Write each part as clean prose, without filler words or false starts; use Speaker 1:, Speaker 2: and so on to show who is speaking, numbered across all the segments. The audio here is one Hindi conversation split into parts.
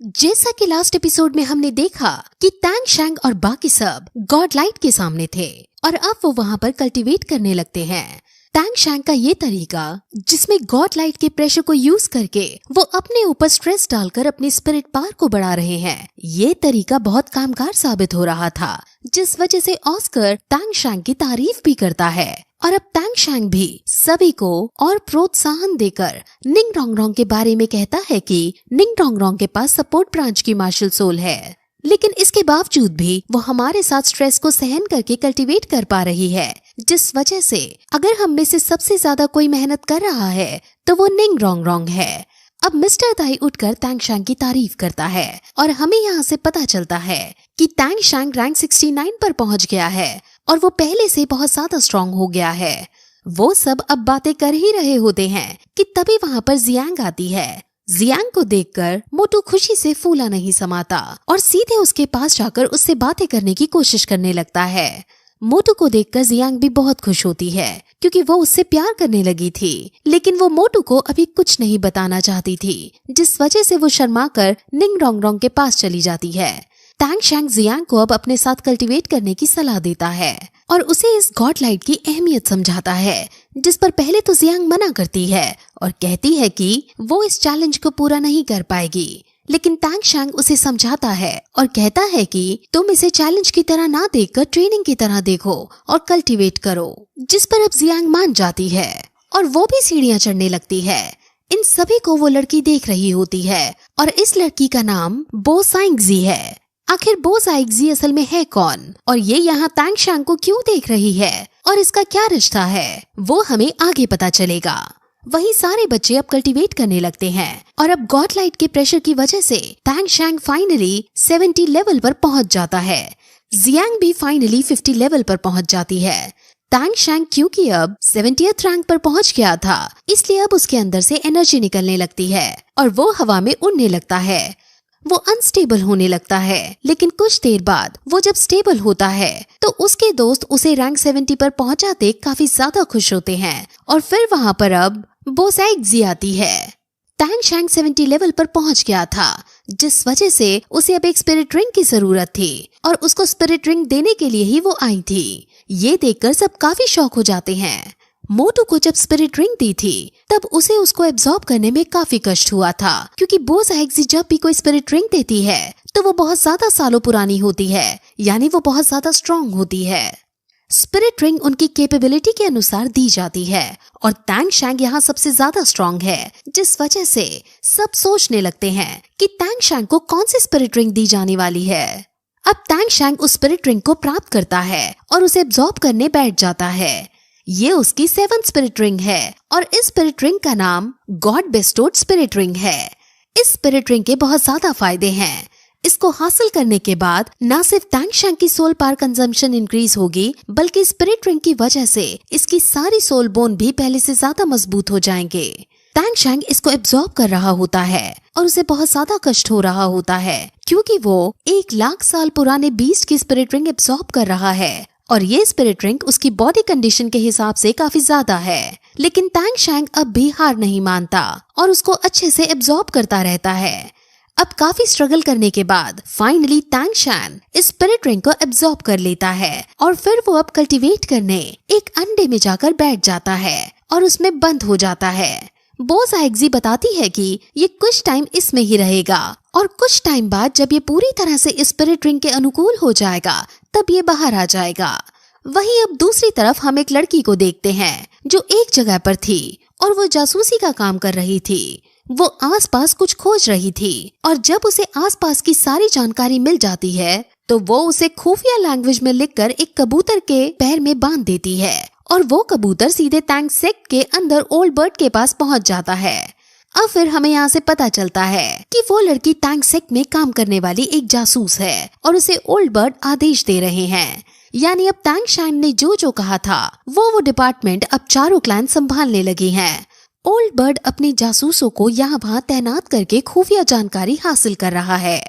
Speaker 1: जैसा कि लास्ट एपिसोड में हमने देखा कि टैंग शैंग और बाकी सब गॉड लाइट के सामने थे और अब वो वहाँ पर कल्टीवेट करने लगते हैं। टैंग शैंग का ये तरीका जिसमें गॉड लाइट के प्रेशर को यूज करके वो अपने ऊपर स्ट्रेस डालकर अपने स्पिरिट पावर को बढ़ा रहे हैं, ये तरीका बहुत कामगार साबित हो रहा था, जिस वजह से ऑस्कर टैंग शैंग की तारीफ भी करता है। और अब टैंग शैंग भी सभी को और प्रोत्साहन देकर निंग रोंग रोंग के बारे में कहता है कि निंग रोंग रोंग के पास सपोर्ट ब्रांच की मार्शल सोल है, लेकिन इसके बावजूद भी वो हमारे साथ स्ट्रेस को सहन करके कल्टीवेट कर पा रही है, जिस वजह से अगर हम में से सबसे ज्यादा कोई मेहनत कर रहा है तो वो निंग रोंग रोंग है। अब मिस्टर दाई उठकर टैंग शैंग की तारीफ करता है और हमें यहाँ से पता चलता है कि टैंग शैंग रैंक 69 पर पहुँच गया है और वो पहले से बहुत ज्यादा स्ट्रॉन्ग हो गया है। वो सब अब बातें कर ही रहे होते हैं कि तभी वहाँ पर जियांग आती है। जियांग को देखकर मोटू खुशी से फूला नहीं समाता और सीधे उसके पास जाकर उससे बातें करने की कोशिश करने लगता है। मोटू को देखकर जियांग भी बहुत खुश होती है क्योंकि वो उससे प्यार करने लगी थी, लेकिन वो मोटू को अभी कुछ नहीं बताना चाहती थी, जिस वजह से वो शर्माकर निंग रोंग रोंग के पास चली जाती है। टैंग शैंग जियांग को अब अपने साथ कल्टीवेट करने की सलाह देता है और उसे इस गॉड लाइट की अहमियत समझाता है, जिस पर पहले तो जियांग मना करती है और कहती है कि वो इस चैलेंज को पूरा नहीं कर पाएगी, लेकिन टैंग शैंग उसे समझाता है और कहता है कि तुम इसे चैलेंज की तरह ना देखकर ट्रेनिंग की तरह देखो और कल्टीवेट करो, जिस पर अब जियांग मान जाती है और वो भी सीढ़ियां चढ़ने लगती है। इन सभी को वो लड़की देख रही होती है और इस लड़की का नाम बो साइंगजी है। आखिर बो साइंगजी असल में है कौन और ये यहाँ टैंग शैंग को क्यों देख रही है और इसका क्या रिश्ता है, वो हमें आगे पता चलेगा। वही सारे बच्चे अब कल्टीवेट करने लगते हैं और अब गॉड लाइट के प्रेशर की वजह से टैंग शैंग फाइनली 70 लेवल पर पहुंच जाता है। जियांग भी फाइनली 50 लेवल पर पहुंच जाती है। टैंग शैंग क्योंकि अब 70th रैंक पर पहुंच गया था, इसलिए अब उसके अंदर से एनर्जी निकलने लगती है और वो हवा में उड़ने लगता है। वो अनस्टेबल होने लगता है, लेकिन कुछ देर बाद वो जब स्टेबल होता है तो उसके दोस्त उसे रैंक 70 पर पहुंचा देख काफी ज्यादा खुश होते हैं और फिर वहाँ पर अब बो साइंगजी आती है। टैंग शैंग 70 लेवल पर पहुंच गया था, जिस वजह से उसे अब एक स्पिरिट रिंग की जरूरत थी और उसको स्पिरिट रिंग देने के लिए ही वो आई थी। ये देखकर सब काफी शॉक हो जाते हैं। मोटू को जब स्पिरिट रिंग दी थी तब उसे उसको एब्जॉर्ब करने में काफी कष्ट हुआ था, क्योंकि बो साइंगजी जब भी कोई स्पिरिट रिंग देती है तो वो बहुत ज्यादा सालों पुरानी होती है, यानी वो बहुत ज्यादा स्ट्रॉन्ग होती है। स्पिरिट रिंग उनकी कैपेबिलिटी के अनुसार दी जाती है और टैंग शैंग यहाँ सबसे ज्यादा स्ट्रॉन्ग है, जिस वजह से सब सोचने लगते हैं कि टैंग शैंग को कौन सी स्पिरिट रिंग दी जाने वाली है। अब टैंग शैंग उस स्पिरिट रिंग को प्राप्त करता है और उसे एब्जॉर्ब करने बैठ जाता है। ये उसकी 7th स्पिरिट रिंग है और इस स्पिरिट रिंग का नाम गॉड बेस्टोड स्पिरिट रिंग है। इस स्पिरिट रिंग के बहुत ज्यादा फायदे हैं। इसको हासिल करने के बाद न सिर्फ टैंग शैंग की सोल पावर कंजम्पशन इंक्रीज होगी, बल्कि स्पिरिट रिंग की वजह से इसकी सारी सोल बोन भी पहले से ज्यादा मजबूत हो जाएंगे। टैंग शैंग इसको एब्जॉर्ब कर रहा होता है और उसे बहुत ज्यादा कष्ट हो रहा होता है, क्योंकि वो 1 लाख साल पुराने बीस्ट की स्पिरिट रिंग एब्जॉर्ब कर रहा है और ये स्पिरिट रिंग उसकी बॉडी कंडीशन के हिसाब से काफी ज्यादा है। लेकिन टैंग शैंग अब भी हार नहीं मानता और उसको अच्छे से एब्जॉर्ब करता रहता है। अब काफी स्ट्रगल करने के बाद फाइनली टैंग शैंग इस स्पिरिट रिंग को एब्जॉर्ब कर लेता है और फिर वो अब कल्टीवेट करने एक अंडे में जाकर बैठ जाता है और उसमें बंद हो जाता है। बो साइंगजी बताती है कि ये कुछ टाइम इसमें ही रहेगा और कुछ टाइम बाद जब ये पूरी तरह से इस स्पिरिट रिंग के अनुकूल हो जाएगा तब ये बाहर आ जाएगा। वहीं अब दूसरी तरफ हम एक लड़की को देखते हैं जो एक जगह पर थी और वो जासूसी का काम कर रही थी। वो आसपास कुछ खोज रही थी और जब उसे आसपास की सारी जानकारी मिल जाती है तो वो उसे खुफिया लैंग्वेज में लिखकर एक कबूतर के पैर में बांध देती है और वो कबूतर सीधे टैंग सेक्ट के अंदर ओल्ड बर्ड के पास पहुंच जाता है। अब फिर हमें यहाँ से पता चलता है कि वो लड़की टैंग सेक्ट में काम करने वाली एक जासूस है और उसे ओल्ड बर्ड आदेश दे रहे हैं, यानी अब टैंग शैंग ने जो कहा था वो डिपार्टमेंट अब चारों क्लैन संभालने लगी हैं। ओल्ड बर्ड अपने जासूसों को यहाँ वहाँ तैनात करके खुफिया जानकारी हासिल कर रहा है।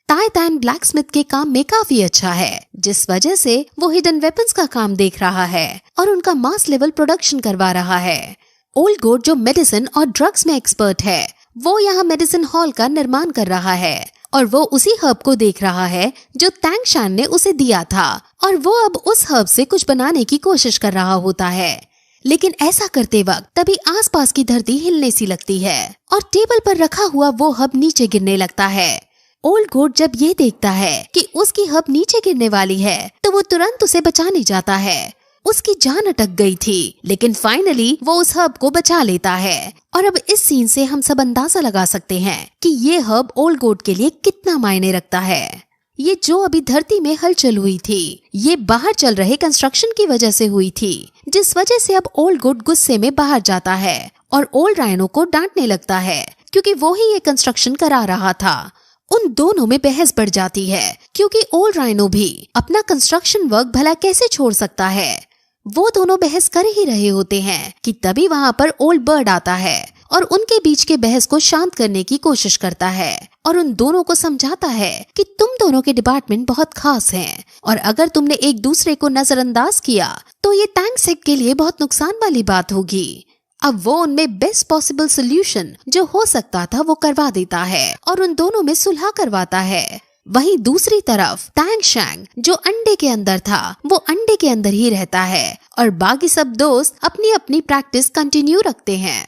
Speaker 1: टाई टैन ब्लैकस्मिथ के काम में काफी अच्छा है, जिस वजह से वो हिडन वेपन्स का काम देख रहा है और उनका मास लेवल प्रोडक्शन करवा रहा है। ओल्ड गोड जो मेडिसिन और ड्रग्स में एक्सपर्ट है, वो यहाँ मेडिसिन हॉल का निर्माण कर रहा है और वो उसी हर्ब को देख रहा है जो टैंग शैंग ने उसे दिया था और वो अब उस हर्ब से कुछ बनाने की कोशिश कर रहा होता है। लेकिन ऐसा करते वक्त तभी आसपास की धरती हिलने सी लगती है और टेबल पर रखा हुआ वो हर्ब नीचे गिरने लगता है। ओल्ड गोट जब ये देखता है कि उसकी हर्ब नीचे गिरने वाली है तो वो तुरंत उसे बचाने जाता है। उसकी जान अटक गई थी लेकिन फाइनली वो उस हर्ब को बचा लेता है। और अब इस सीन से हम सब अंदाजा लगा सकते हैं कि ये हर्ब ओल्ड गोट के लिए कितना मायने रखता है। ये जो अभी धरती में हलचल हुई थी ये बाहर चल रहे कंस्ट्रक्शन की वजह से हुई थी, जिस वजह से अब ओल्ड गोट गुस्से में बाहर जाता है और ओल्ड राइनो को डांटने लगता है क्योंकि वो ही ये कंस्ट्रक्शन करा रहा था। उन दोनों में बहस बढ़ जाती है क्योंकि ओल्ड राइनो भी अपना कंस्ट्रक्शन वर्क भला कैसे छोड़ सकता है। वो दोनों बहस कर ही रहे होते हैं कि तभी वहाँ पर ओल्ड बर्ड आता है और उनके बीच के बहस को शांत करने की कोशिश करता है और उन दोनों को समझाता है कि तुम दोनों के डिपार्टमेंट बहुत खास हैं और अगर तुमने एक दूसरे को नजरअंदाज किया तो ये टैंक शैंक के लिए बहुत नुकसान वाली बात होगी। अब वो उनमें बेस्ट पॉसिबल सोल्यूशन जो हो सकता था वो करवा देता है और उन दोनों में सुलह करवाता है। वहीं दूसरी तरफ टैंग शैंग जो अंडे के अंदर था वो अंडे के अंदर ही रहता है और बाकी सब दोस्त अपनी अपनी प्रैक्टिस कंटिन्यू रखते हैं।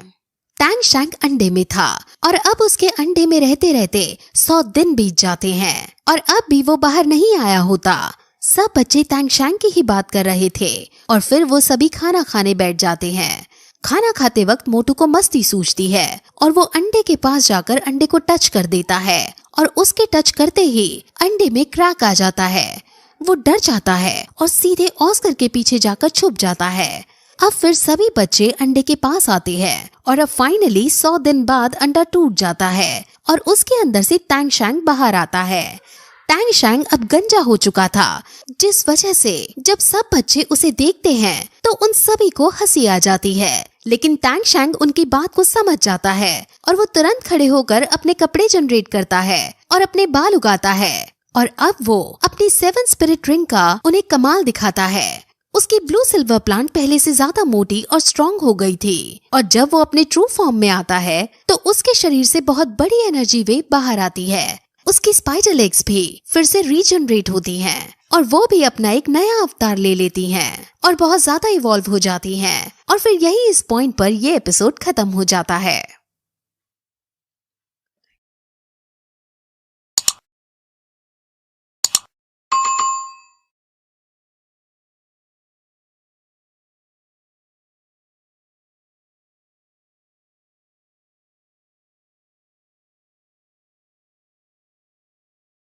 Speaker 1: टैंग शैंग अंडे में था और अब उसके अंडे में रहते रहते 100 दिन बीत जाते हैं और अब भी वो बाहर नहीं आया होता। सब बच्चे टैंग शैंग की ही बात कर रहे थे और फिर वो सभी खाना खाने बैठ जाते हैं। खाना खाते वक्त मोटू को मस्ती सूझती है और वो अंडे के पास जाकर अंडे को टच कर देता है और उसके टच करते ही अंडे में क्रैक आ जाता है। वो डर जाता है और सीधे ऑस्कर के पीछे जाकर छुप जाता है। अब फिर सभी बच्चे अंडे के पास आते हैं और अब फाइनली 100 दिन बाद अंडा टूट जाता है और उसके अंदर से टैंग शैंग बाहर आता है। टैंग शैंग अब गंजा हो चुका था जिस वजह से जब सब बच्चे उसे देखते हैं तो उन सभी को हंसी आ जाती है, लेकिन टैंग शैंग उनकी बात को समझ जाता है और वो तुरंत खड़े होकर अपने कपड़े जनरेट करता है और अपने बाल उगाता है और अब वो अपनी 7 स्पिरिट रिंग का उन्हें कमाल दिखाता है। उसकी ब्लू सिल्वर प्लांट पहले से ज्यादा मोटी और स्ट्रॉन्ग हो गई थी और जब वो अपने ट्रू फॉर्म में आता है तो उसके शरीर से बहुत बड़ी एनर्जी वेव बाहर आती है। उसकी स्पाइडर लेग्स भी फिर से रीजनरेट होती हैं और वो भी अपना एक नया अवतार ले लेती हैं और बहुत ज्यादा इवॉल्व हो जाती हैं और फिर यही इस पॉइंट पर ये एपिसोड खत्म हो जाता है।